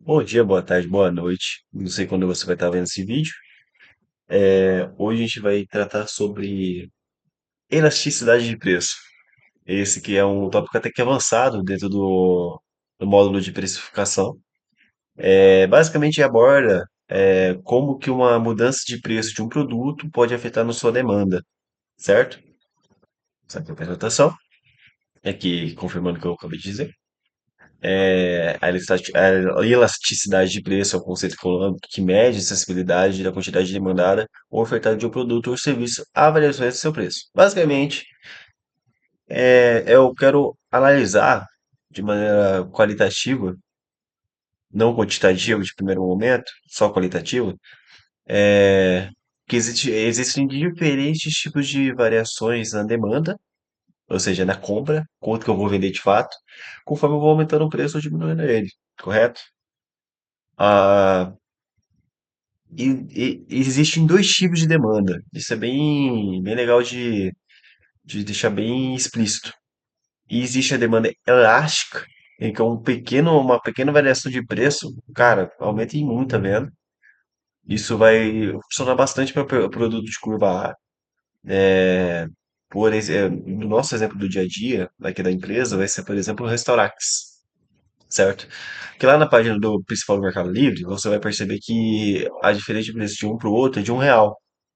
Bom dia, boa tarde, boa noite. Não sei quando você vai estar vendo esse vídeo. Hoje a gente vai tratar sobre elasticidade de preço. Esse que é um tópico até que avançado dentro do módulo de precificação. Basicamente aborda como que uma mudança de preço de um produto pode afetar na sua demanda, certo? Essa aqui é a apresentação. Aqui, confirmando o que eu acabei de dizer. A elasticidade de preço é um conceito econômico que mede a sensibilidade da quantidade demandada ou ofertada de um produto ou serviço a variações do seu preço. Basicamente, eu quero analisar de maneira qualitativa, não quantitativa de primeiro momento, só qualitativa, é, que existem diferentes tipos de variações na demanda, ou seja, na compra, quanto que eu vou vender de fato, conforme eu vou aumentando o preço ou diminuindo ele, correto? Ah, e existem dois tipos de demanda. Isso é bem legal de deixar bem explícito. E existe a demanda elástica, em que uma pequena variação de preço, cara, aumenta em muito a venda. Isso vai funcionar bastante para produto de curva A. É, por exemplo, no nosso exemplo do dia a dia, aqui da empresa, vai ser, por exemplo, o Restaurax, certo? Que lá na página do principal do Mercado Livre, você vai perceber que a diferença de preço de um para o outro é de R$ 1. R$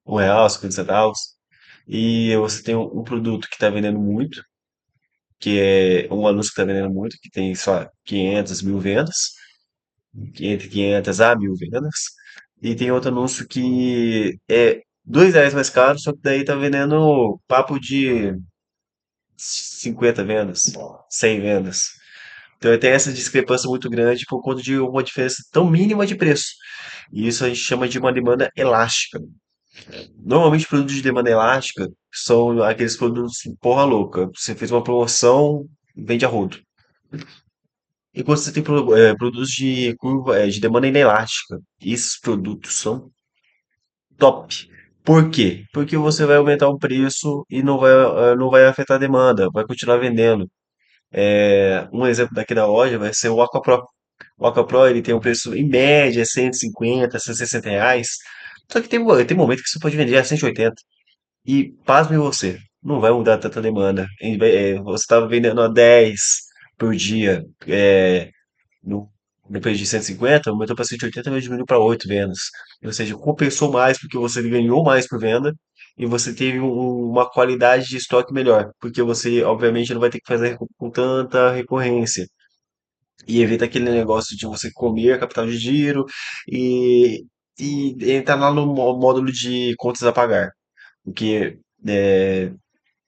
1, 50 centavos. E você tem um produto que está vendendo muito, que é um anúncio que está vendendo muito, que tem só 500 mil vendas, entre 500 a 1.000 vendas. E tem outro anúncio que é R$ 2 mais caro, só que daí tá vendendo papo de 50 vendas, 100 vendas. Então tem essa discrepância muito grande por conta de uma diferença tão mínima de preço. E isso a gente chama de uma demanda elástica. Normalmente produtos de demanda elástica são aqueles produtos porra louca. Você fez uma promoção, vende a rodo. E quando você tem produtos de demanda inelástica, esses produtos são top. Por quê? Porque você vai aumentar o preço e não vai afetar a demanda, vai continuar vendendo. Um exemplo daqui da loja vai ser o Aquapro. O Aquapro ele tem um preço em média 150, 160 reais. Só que tem momento que você pode vender a 180. E pasme você, não vai mudar tanta demanda. Você estava vendendo a 10 por dia, no, no preço de 150, aumentou para 180, mas diminuiu para 8 vendas. Ou seja, compensou mais porque você ganhou mais por venda e você teve uma qualidade de estoque melhor, porque você, obviamente, não vai ter que fazer com tanta recorrência. E evita aquele negócio de você comer capital de giro e, e entrar lá no módulo de contas a pagar. Porque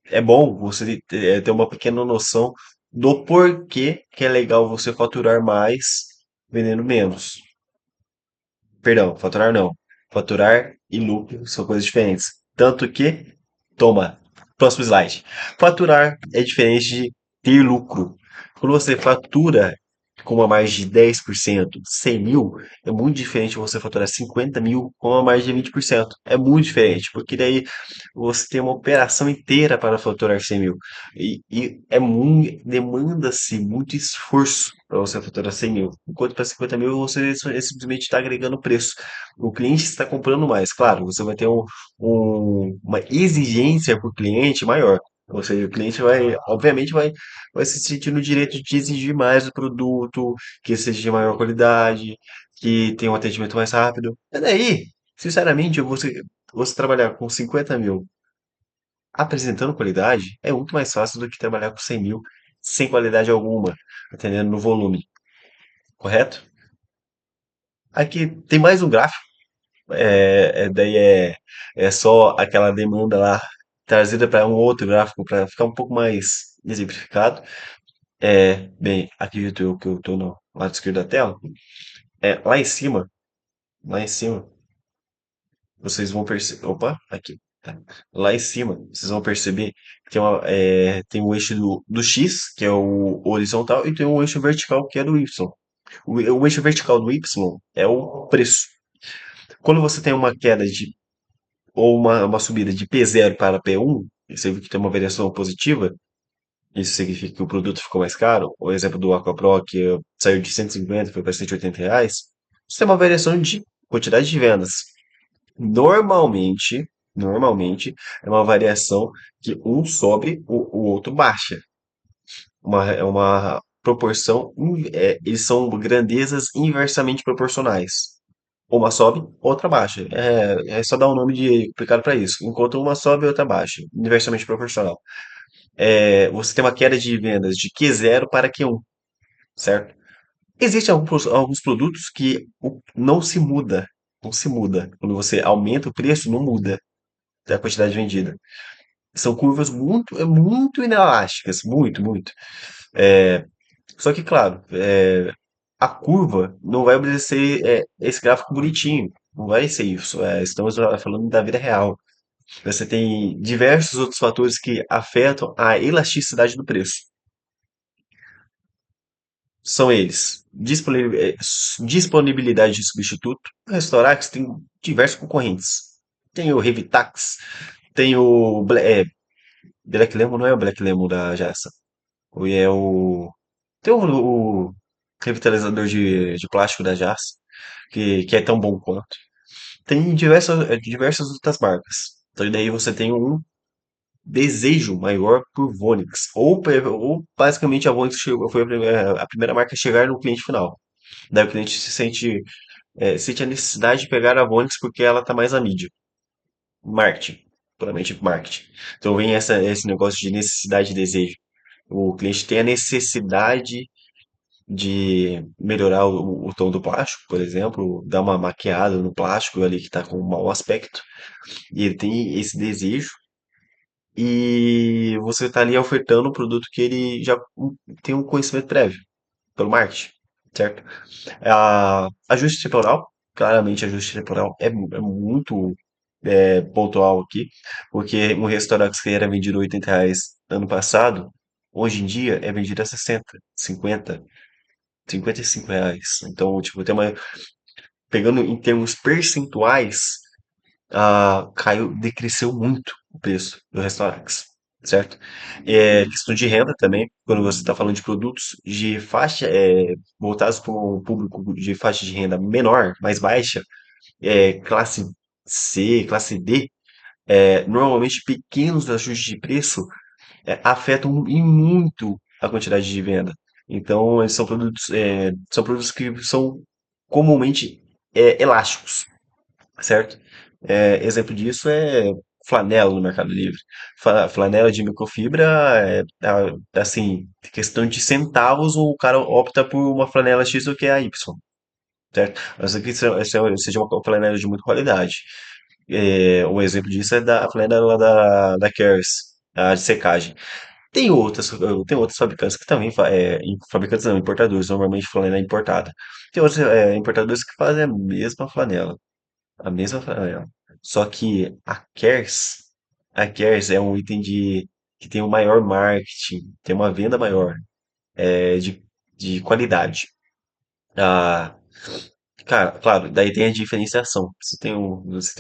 é bom você ter uma pequena noção do porquê que é legal você faturar mais vendendo menos. Perdão, faturar não. Faturar e lucro são coisas diferentes. Tanto que, toma, próximo slide. Faturar é diferente de ter lucro. Quando você fatura com uma margem de 10%, 100 mil, é muito diferente de você faturar 50 mil com uma margem de 20%. É muito diferente, porque daí você tem uma operação inteira para faturar 100 mil. E demanda-se muito esforço para você faturar 100 mil. Enquanto para 50 mil você simplesmente está agregando preço. O cliente está comprando mais. Claro, você vai ter uma exigência para o cliente maior. Ou seja, o cliente obviamente, vai se sentir no direito de exigir mais do produto, que seja de maior qualidade, que tenha um atendimento mais rápido. E daí, sinceramente, você trabalhar com 50 mil apresentando qualidade é muito mais fácil do que trabalhar com 100 mil sem qualidade alguma, atendendo no volume, correto? Aqui tem mais um gráfico, daí é só aquela demanda lá trazida para um outro gráfico para ficar um pouco mais exemplificado. Bem, acredito eu que eu estou no lado esquerdo da tela. Lá em cima, vocês vão perceber. Opa, aqui. Tá. Lá em cima, vocês vão perceber que tem um eixo do X, que é o horizontal, e tem um eixo vertical, que é do Y. O eixo vertical do Y é o preço. Quando você tem uma queda ou uma subida de P0 para P1, você vê que tem uma variação positiva, Isso significa que o produto ficou mais caro. O exemplo do Aquapro, que saiu de 150 foi para R$ 180. Isso tem uma variação de quantidade de vendas. Normalmente, é uma variação que um sobe, o outro baixa. É uma proporção, eles são grandezas inversamente proporcionais. Uma sobe, outra baixa. É só dar um nome de aplicado para isso. Enquanto uma sobe, outra baixa. Inversamente proporcional. Você tem uma queda de vendas de Q0 para Q1, certo? Existem alguns produtos que não se muda. Não se muda. Quando você aumenta o preço, não muda a quantidade vendida. São curvas muito inelásticas. Muito, muito. Só que, claro, a curva não vai obedecer esse gráfico bonitinho. Não vai ser isso. Estamos falando da vida real. Você tem diversos outros fatores que afetam a elasticidade do preço. São eles: disponibilidade de substituto. O Restaurax tem diversos concorrentes. Tem o Revitax, tem o Black Lemon, não é o Black Lemon da Jassa. É o. Tem o revitalizador de plástico da Jassa, que é tão bom quanto. Tem diversas outras marcas. Então daí você tem um desejo maior por Vonix. Ou basicamente a Vonix foi a primeira marca a chegar no cliente final. Daí o cliente sente a necessidade de pegar a Vonix porque ela está mais à mídia. Marketing. Puramente marketing. Então vem esse negócio de necessidade e desejo. O cliente tem a necessidade de melhorar o tom do plástico, por exemplo, dar uma maquiada no plástico ali que está com um mau aspecto. E ele tem esse desejo e você está ali ofertando um produto que ele já tem um conhecimento prévio pelo marketing, certo? Ajuste temporal, claramente ajuste temporal é muito pontual aqui, porque um restaurante que era vendido R$ 80 ano passado, hoje em dia é vendido a 60, 50, R$ 55. Então, tipo, pegando em termos percentuais, decresceu muito o preço do restaurante, certo? Questão de renda também, quando você está falando de produtos de faixa, voltados para um público de faixa de renda menor, mais baixa, classe C, classe D, normalmente pequenos ajustes de preço afetam e muito a quantidade de venda. Então, eles são produtos que são comumente elásticos, certo? Exemplo disso é flanela no Mercado Livre. Flanela de microfibra, assim, questão de centavos, o cara opta por uma flanela X do que a Y, certo? Mas aqui seja uma flanela de muita qualidade. Um exemplo disso é da flanela da Cares, a de secagem. Tem outras fabricantes que também, fabricantes não, importadores, normalmente flanela é importada. Tem outros importadores que fazem a mesma flanela. Só que a Cares é um item que tem um maior marketing, tem uma venda maior, de qualidade. Ah, cara, claro, daí tem a diferenciação. Você tem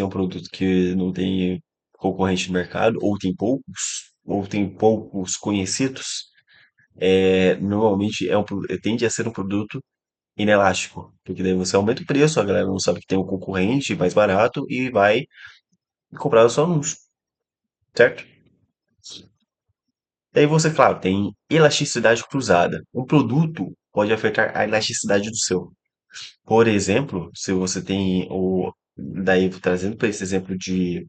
um produto que não tem concorrente no mercado, ou tem poucos conhecidos, normalmente tende a ser um produto inelástico, porque daí você aumenta o preço, a galera não sabe que tem um concorrente mais barato e vai comprar o seu anúncio, certo? Daí você, claro, tem elasticidade cruzada. Um produto pode afetar a elasticidade do seu. Por exemplo, se você tem daí trazendo para esse exemplo de,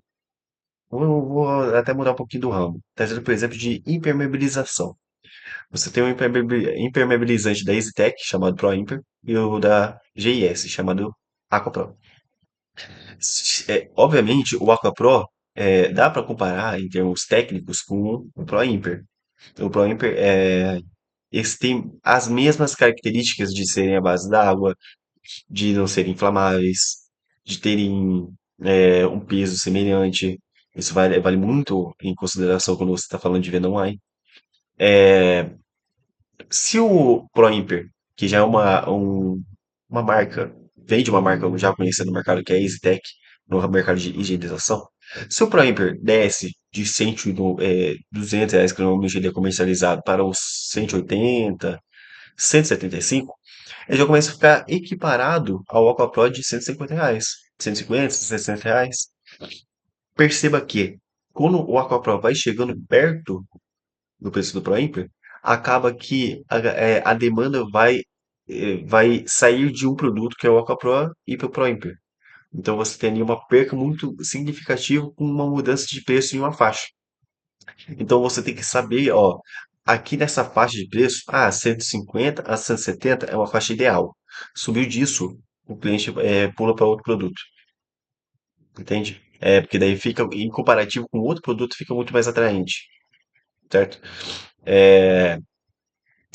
vou até mudar um pouquinho do ramo, trazendo por exemplo de impermeabilização. Você tem um impermeabilizante da EasyTech, chamado ProImper, e o da GIS, chamado AquaPro. Obviamente, o AquaPro dá para comparar em termos técnicos com o ProImper. O ProImper, eles têm as mesmas características de serem à base d'água, de não serem inflamáveis, de terem um peso semelhante. Isso vale muito em consideração quando você está falando de venda online. Se o ProImper, que já é uma marca, vem de uma marca já conhecida no mercado, que é a EasyTech, no mercado de higienização, se o ProImper desce de 100, 200 reais que normalmente ele é comercializado para os 180, 175, ele já começa a ficar equiparado ao Aquapro de 150 reais, 150, 160 reais. Perceba que quando o Aquapro vai chegando perto do preço do ProImper, acaba que a demanda vai sair de um produto que é o Aquapro e para o ProImper. Então você tem ali uma perca muito significativa com uma mudança de preço em uma faixa. Então você tem que saber, ó, aqui nessa faixa de preço, 150 a 170 é uma faixa ideal. Subiu disso, o cliente pula para outro produto, entende? Porque daí fica, em comparativo com outro produto, fica muito mais atraente, certo? É,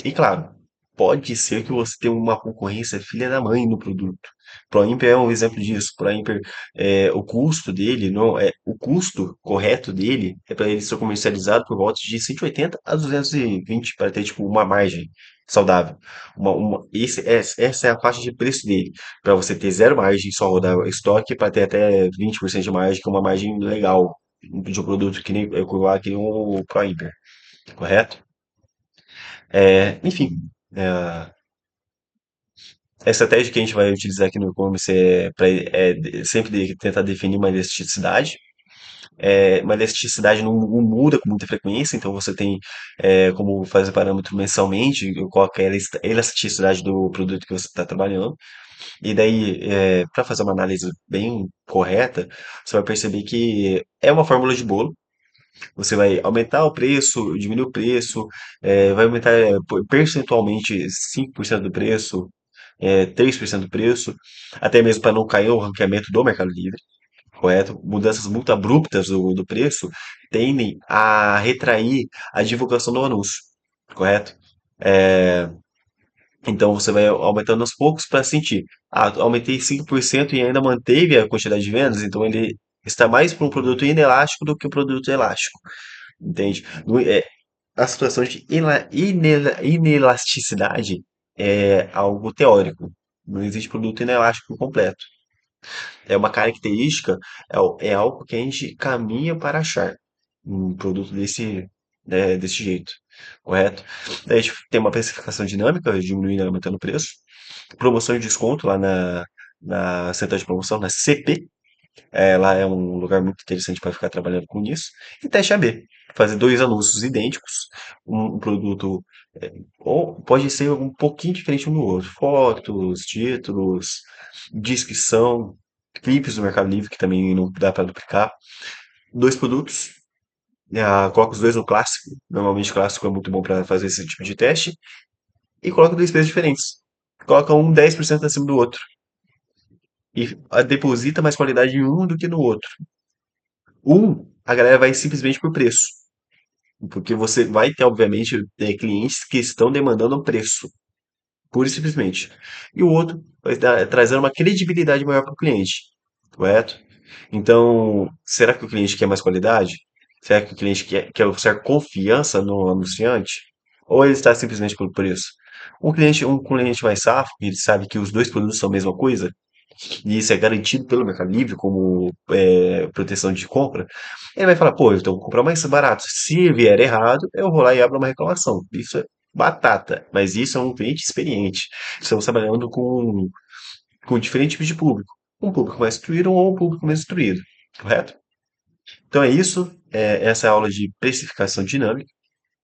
E claro, pode ser que você tenha uma concorrência filha da mãe no produto. ProImper é um exemplo disso. ProImper, o custo dele, não, o custo correto dele é para ele ser comercializado por volta de 180 a 220 para ter tipo uma margem saudável. Essa é a faixa de preço dele. Para você ter zero margem, só rodar estoque para ter até 20% de margem, que é uma margem legal de um produto que nem, que nem o ProImper, correto? Enfim, é, a estratégia que a gente vai utilizar aqui no e-commerce sempre tentar definir uma elasticidade. Uma elasticidade não muda com muita frequência, então você tem como fazer parâmetro mensalmente qual que é a elasticidade do produto que você está trabalhando. E daí, para fazer uma análise bem correta, você vai perceber que é uma fórmula de bolo. Você vai aumentar o preço, diminuir o preço, vai aumentar percentualmente 5% do preço, 3% do preço, até mesmo para não cair o ranqueamento do Mercado Livre, correto? Mudanças muito abruptas do preço tendem a retrair a divulgação do anúncio, correto? É, então você vai aumentando aos poucos para sentir. Aumentei 5% e ainda manteve a quantidade de vendas, então ele está mais para um produto inelástico do que um produto elástico, entende? A situação de inelasticidade é algo teórico. Não existe produto inelástico completo. É uma característica, é algo que a gente caminha para achar um produto desse jeito, correto? Daí a gente tem uma precificação dinâmica, diminuindo e aumentando o preço. Promoção e desconto lá na central de promoção, na CP, lá é um lugar muito interessante para ficar trabalhando com isso. E teste A/B, fazer dois anúncios idênticos, um produto, ou pode ser um pouquinho diferente um do outro. Fotos, títulos, descrição, clipes do Mercado Livre, que também não dá para duplicar. Dois produtos, coloca os dois no clássico. Normalmente o clássico é muito bom para fazer esse tipo de teste. E coloca dois preços diferentes. Coloca um 10% acima do outro. E deposita mais qualidade em um do que no outro. A galera vai simplesmente por preço. Porque você vai ter, obviamente, clientes que estão demandando preço, pura e simplesmente. E o outro vai trazer uma credibilidade maior para o cliente, correto? Então, será que o cliente quer mais qualidade? Será que o cliente quer oferecer confiança no anunciante? Ou ele está simplesmente pelo preço? Um cliente mais safo, que ele sabe que os dois produtos são a mesma coisa, e isso é garantido pelo Mercado Livre como proteção de compra, ele vai falar, pô, então eu vou comprar mais barato. Se vier errado, eu vou lá e abro uma reclamação. Isso é batata, mas isso é um cliente experiente. Estamos trabalhando com diferentes tipos de público. Um público mais instruído ou um público menos instruído, correto? Então é isso. Essa é a aula de precificação dinâmica.